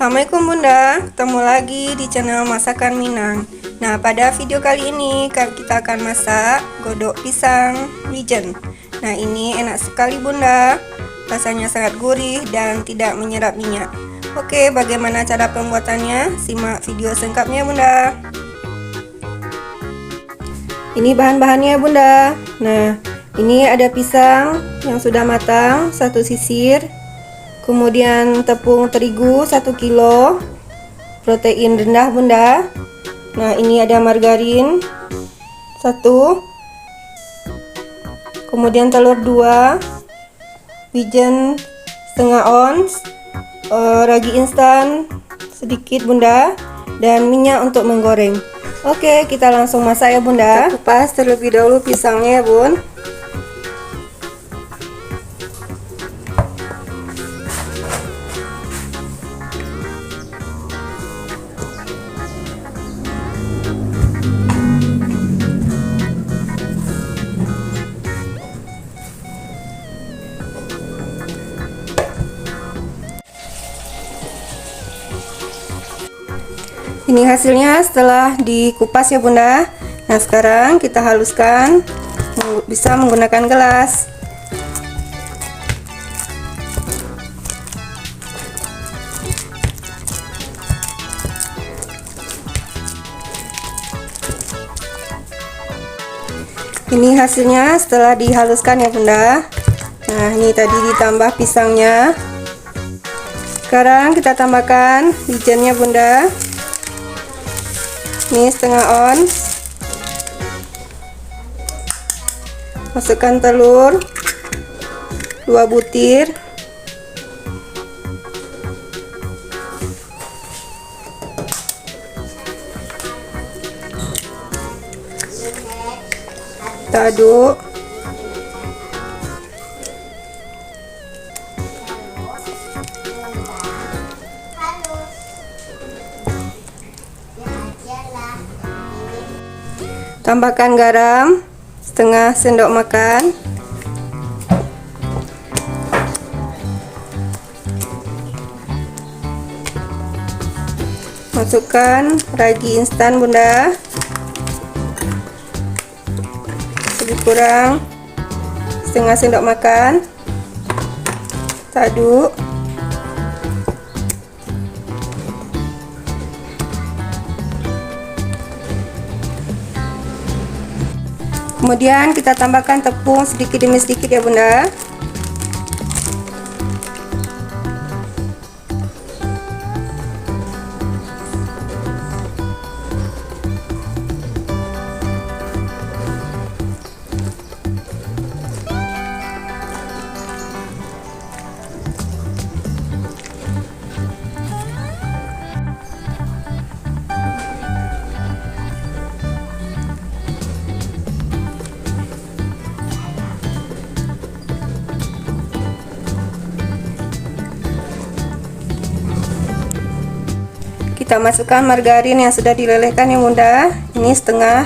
Assalamualaikum Bunda, ketemu lagi di channel Masakan Minang. Nah, pada video kali ini kita akan masak godok pisang wijen. Nah, ini enak sekali Bunda, rasanya sangat gurih dan tidak menyerap minyak. Oke, bagaimana cara pembuatannya? Simak video singkatnya Bunda. Ini bahan-bahannya Bunda. Nah, ini ada pisang yang sudah matang, 1 sisir. Kemudian tepung terigu 1 kilo, protein rendah Bunda. Nah, ini ada margarin 1, kemudian telur 2, wijen setengah ons, ragi instan sedikit Bunda, dan minyak untuk menggoreng. Oke, kita langsung masak ya Bunda. Kita kupas terlebih dahulu pisangnya ya Bun. Ini hasilnya setelah dikupas ya Bunda. Nah, sekarang kita haluskan, bisa menggunakan gelas. Ini hasilnya setelah dihaluskan ya Bunda. Nah, ini tadi ditambah pisangnya. Sekarang kita tambahkan wijennya Bunda. Ini setengah ons. Masukkan telur 2 butir. Kita aduk. Tambahkan garam setengah sendok makan. Masukkan ragi instan Bunda, lebih kurang setengah sendok makan. Kita aduk. Kemudian kita tambahkan tepung sedikit demi sedikit ya Bunda. Kita masukkan margarin yang sudah dilelehkan ya Bunda. Ini setengah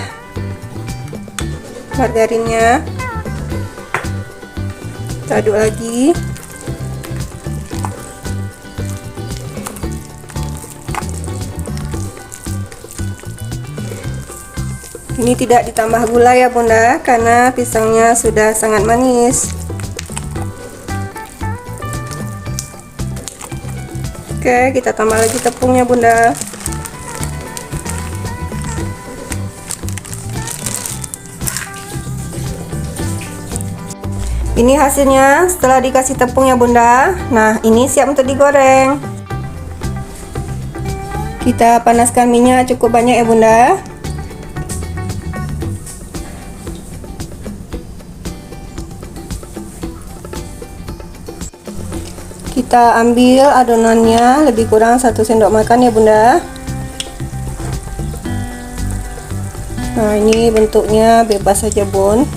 margarinnya. Kita aduk lagi. Ini tidak ditambah gula ya Bunda, karena pisangnya sudah sangat manis. Oke, kita tambah lagi tepungnya Bunda. Ini hasilnya setelah dikasih tepungnya Bunda. Nah, ini siap untuk digoreng. Kita panaskan minyak cukup banyak ya Bunda. Kita ambil adonannya, lebih kurang 1 sendok makan ya Bunda. Nah, ini bentuknya bebas saja Bun.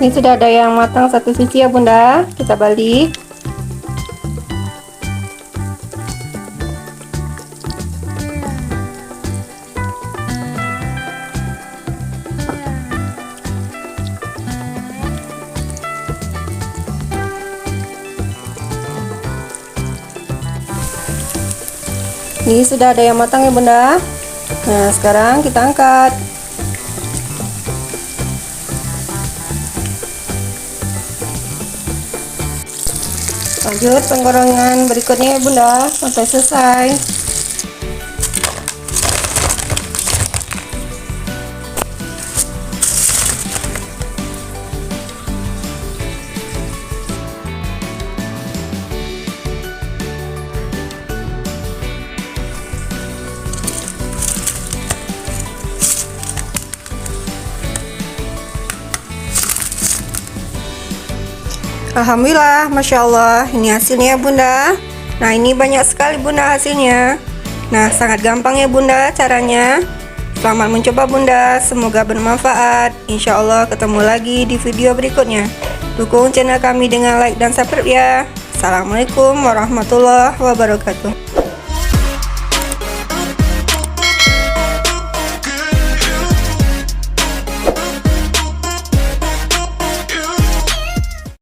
Ini sudah ada yang matang 1 sisi ya Bunda. Kita balik. Ini sudah ada yang matang ya bunda. Nah sekarang kita angkat. Lanjut penggorengan berikutnya ya bunda sampai selesai. Alhamdulillah, Masya Allah, ini hasilnya ya bunda. Nah ini banyak sekali bunda hasilnya. Nah sangat gampang ya bunda caranya. Selamat mencoba bunda, semoga bermanfaat. Insya Allah ketemu lagi di video berikutnya. Dukung channel kami dengan like dan subscribe ya. Assalamualaikum warahmatullahi wabarakatuh.